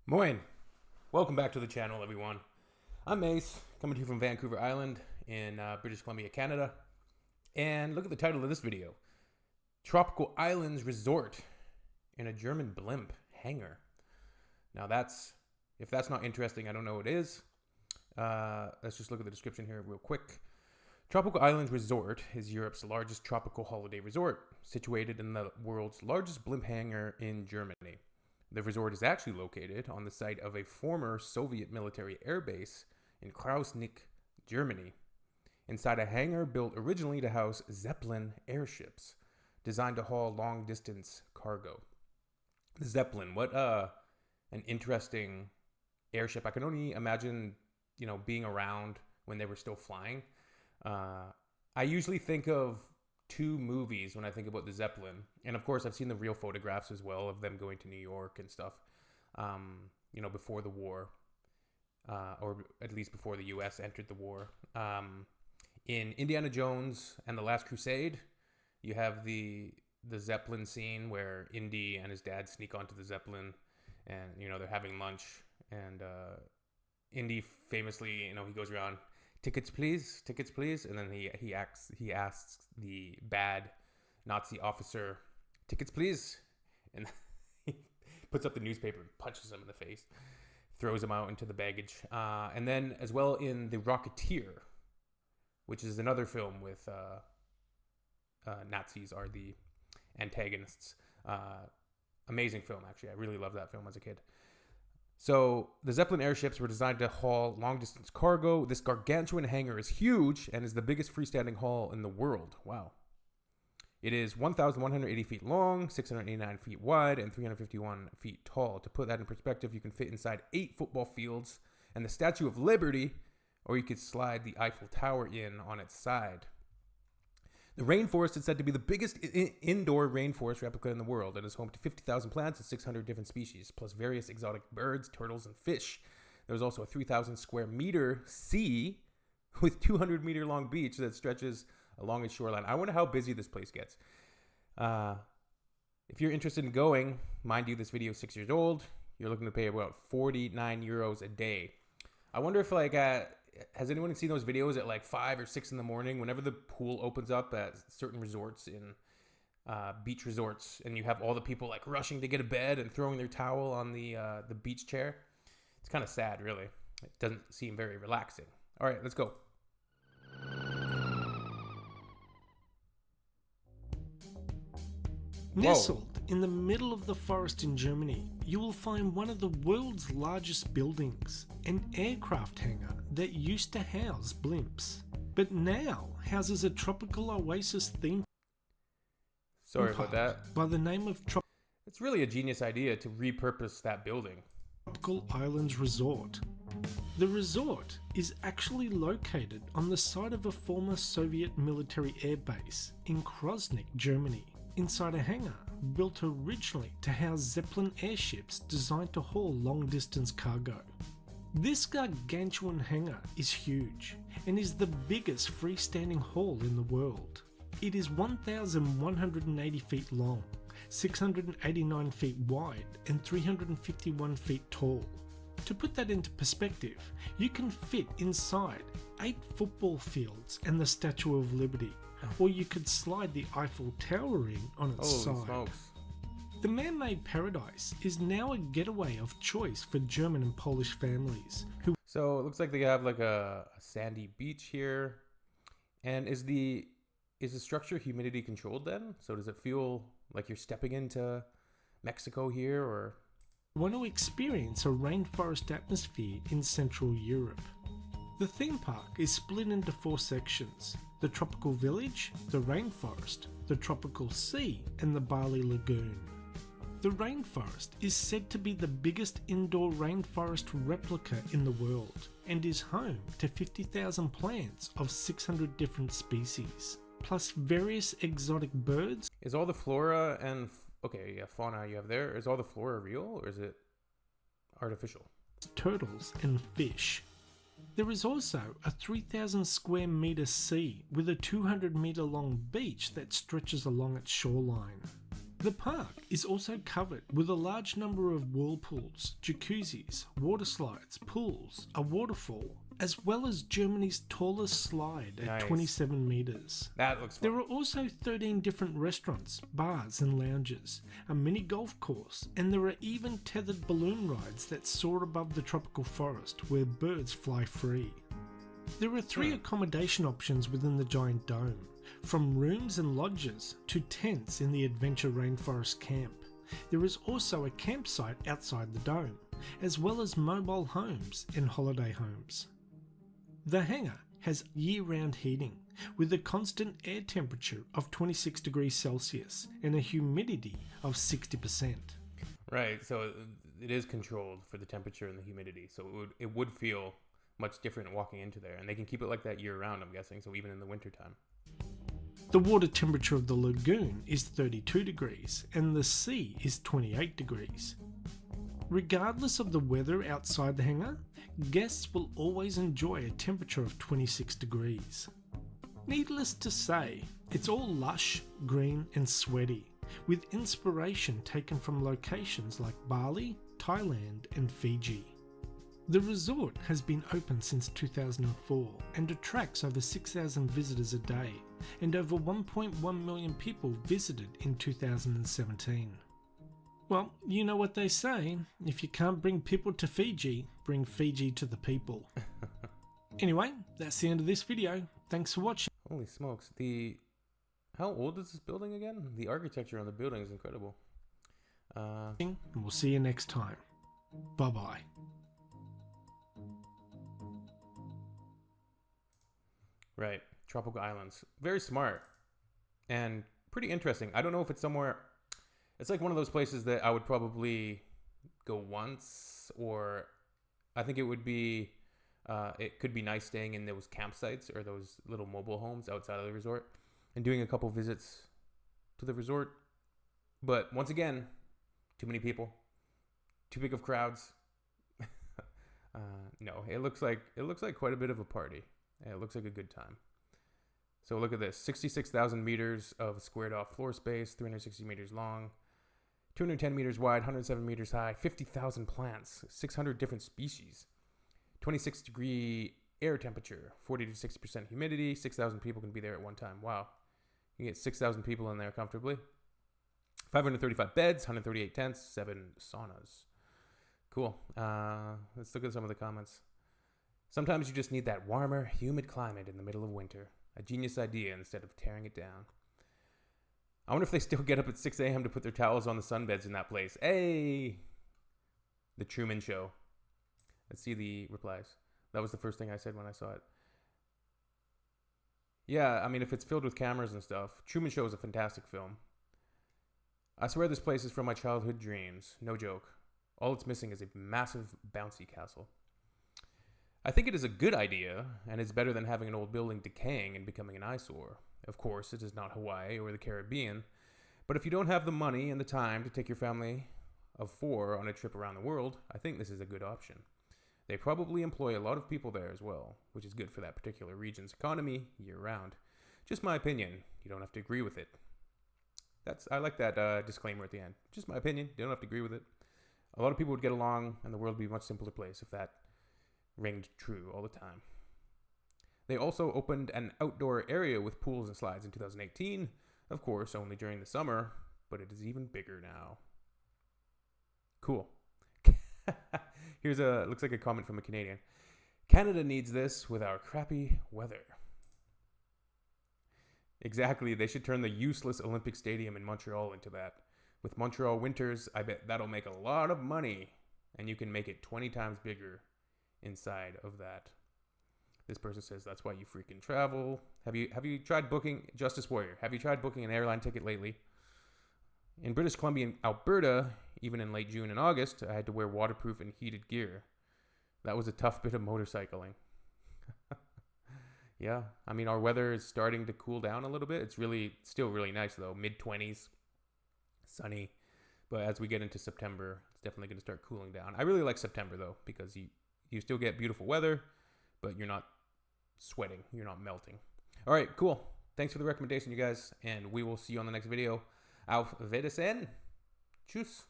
Moin! Welcome back to the channel, everyone. I'm Mace, coming to you from Vancouver Island in British Columbia, Canada. And look at the title of this video. Tropical Islands Resort in a German Blimp Hangar. Now if that's not interesting, I don't know what is. Let's just look at the description here real quick. Tropical Islands Resort is Europe's largest tropical holiday resort, situated in the world's largest blimp hangar in Germany. The resort is actually located on the site of a former Soviet military airbase in Krausnick, Germany, inside a hangar built originally to house Zeppelin airships, designed to haul long-distance cargo. The Zeppelin, what an interesting airship. I can only imagine, being around when they were still flying. I usually think of two movies when I think about the Zeppelin. And of course, I've seen the real photographs as well of them going to New York and stuff, before the war, or at least before the U.S. entered the war. In Indiana Jones and the Last Crusade, you have the Zeppelin scene where Indy and his dad sneak onto the Zeppelin and, they're having lunch. And Indy famously, he goes around, tickets please, and then he asks the bad Nazi officer, tickets please, and he puts up the newspaper and punches him in the face, throws him out into the baggage. And then as well in The Rocketeer, which is another film with Nazis are the antagonists. Amazing film, actually. I really loved that film as a kid. So the Zeppelin airships were designed to haul long-distance cargo. This gargantuan hangar is huge and is the biggest freestanding hall in the world. Wow. It is 1,180 feet long, 689 feet wide, and 351 feet tall. To put that in perspective, you can fit inside 8 football fields and the Statue of Liberty, or you could slide the Eiffel Tower in on its side. The rainforest is said to be the biggest indoor rainforest replica in the world and is home to 50,000 plants and 600 different species, plus various exotic birds, turtles, and fish. There's also a 3,000 square meter sea with 200 meter long beach that stretches along its shoreline. I wonder how busy this place gets. If you're interested in going, mind you, this video is 6 years old. You're looking to pay about 49 euros a day. I wonder if has anyone seen those videos at 5 or 6 in the morning whenever the pool opens up at certain resorts in beach resorts, and you have all the people rushing to get a bed and throwing their towel on the beach chair? It's kind of sad, really. It doesn't seem very relaxing. All right, let's go. Nestled in the middle of the forest in Germany, you will find one of the world's largest buildings, an aircraft hangar that used to house blimps, but now houses a tropical oasis theme Sorry about that. By the name of It's really a genius idea to repurpose that building. Tropical Islands Resort. The resort is actually located on the site of a former Soviet military airbase in Krausnick, Germany, inside a hangar built originally to house Zeppelin airships designed to haul long-distance cargo. This gargantuan hangar is huge and is the biggest freestanding hall in the world. It is 1,180 feet long, 689 feet wide, and 351 feet tall. To put that into perspective, you can fit inside 8 football fields and the Statue of Liberty, or you could slide the Eiffel Tower in on its Holy side. smokes. The man-made paradise is now a getaway of choice for German and Polish families who... So it looks like they have a sandy beach here. And is the structure humidity controlled then? So does it feel like you're stepping into Mexico here, or... want to experience a rainforest atmosphere in Central Europe. The theme park is split into 4 sections: the Tropical Village, the Rainforest, the Tropical Sea, and the Bali Lagoon. The rainforest is said to be the biggest indoor rainforest replica in the world and is home to 50,000 plants of 600 different species, plus various exotic birds. Is all the flora and fauna you have there, is all the flora real, or is it artificial? Turtles and fish. There is also a 3,000 square meter sea with a 200 meter long beach that stretches along its shoreline. The park is also covered with a large number of whirlpools, jacuzzis, water slides, pools, a waterfall, as well as Germany's tallest slide at Nice. 27 meters. That looks fun. There are also 13 different restaurants, bars and lounges, a mini golf course, and there are even tethered balloon rides that soar above the tropical forest where birds fly free. There are 3 accommodation options within the giant dome, from rooms and lodges to tents in the Adventure Rainforest Camp. There is also a campsite outside the dome, as well as mobile homes and holiday homes. The hangar has year-round heating, with a constant air temperature of 26 degrees Celsius and a humidity of 60%. Right, so it is controlled for the temperature and the humidity, so it would feel much different walking into there, and they can keep it like that year-round, I'm guessing, so even in the wintertime. The water temperature of the lagoon is 32 degrees and the sea is 28 degrees. Regardless of the weather outside the hangar, guests will always enjoy a temperature of 26 degrees. Needless to say, it's all lush, green and sweaty, with inspiration taken from locations like Bali, Thailand and Fiji. The resort has been open since 2004 and attracts over 6,000 visitors a day, and over 1.1 million people visited in 2017. Well, you know what they say, if you can't bring people to Fiji, bring Fiji to the people. Anyway, that's the end of this video. Thanks for watching. Holy smokes, how old is this building again? The architecture on the building is incredible. And we'll see you next time. Bye-bye. Right, tropical islands. Very smart and pretty interesting. I don't know if it's somewhere, it's like one of those places that I would probably go once, or I think it could be nice staying in those campsites or those little mobile homes outside of the resort and doing a couple visits to the resort. But once again, too many people, too big of crowds. No, it looks like quite a bit of a party. It looks like a good time. So look at this, 66,000 meters of squared off floor space, 360 meters long, 210 meters wide, 107 meters high, 50,000 plants, 600 different species, 26 degree air temperature, 40 to 60% humidity, 6,000 people can be there at one time. Wow. You can get 6,000 people in there comfortably. 535 beds, 138 tents, 7 saunas. Cool. Let's look at some of the comments. Sometimes you just need that warmer, humid climate in the middle of winter. A genius idea instead of tearing it down. I wonder if they still get up at 6 a.m. to put their towels on the sunbeds in that place. Hey! The Truman Show. Let's see the replies. That was the first thing I said when I saw it. Yeah, I mean, if it's filled with cameras and stuff, Truman Show is a fantastic film. I swear this place is from my childhood dreams. No joke. All it's missing is a massive, bouncy castle. I think it is a good idea, and it's better than having an old building decaying and becoming an eyesore. Of course, it is not Hawaii or the Caribbean, but if you don't have the money and the time to take your family of 4 on a trip around the world, I think this is a good option. They probably employ a lot of people there as well, which is good for that particular region's economy year-round. Just my opinion. You don't have to agree with it. I like that disclaimer at the end. Just my opinion. You don't have to agree with it. A lot of people would get along, and the world would be a much simpler place if that ringed true all the time. They also opened an outdoor area with pools and slides in 2018. Of course, only during the summer, but it is even bigger now. Cool. Here's looks like a comment from a Canadian. Canada needs this with our crappy weather. Exactly, they should turn the useless Olympic Stadium in Montreal into that. With Montreal winters, I bet that'll make a lot of money, and you can make it 20 times bigger inside of that. This person says that's why you freaking travel. Have you tried booking, Justice Warrior, have you tried booking an airline ticket lately? In British Columbia and Alberta, even in late June and August, I had to wear waterproof and heated gear. That was a tough bit of motorcycling. Yeah, I mean, our weather is starting to cool down a little bit. It's still really nice though, mid-20s, sunny. But as we get into September, it's definitely going to start cooling down. I really like September though, because you still get beautiful weather, but you're not sweating. You're not melting. All right, cool. Thanks for the recommendation, you guys, and we will see you on the next video. Auf Wiedersehen. Tschüss.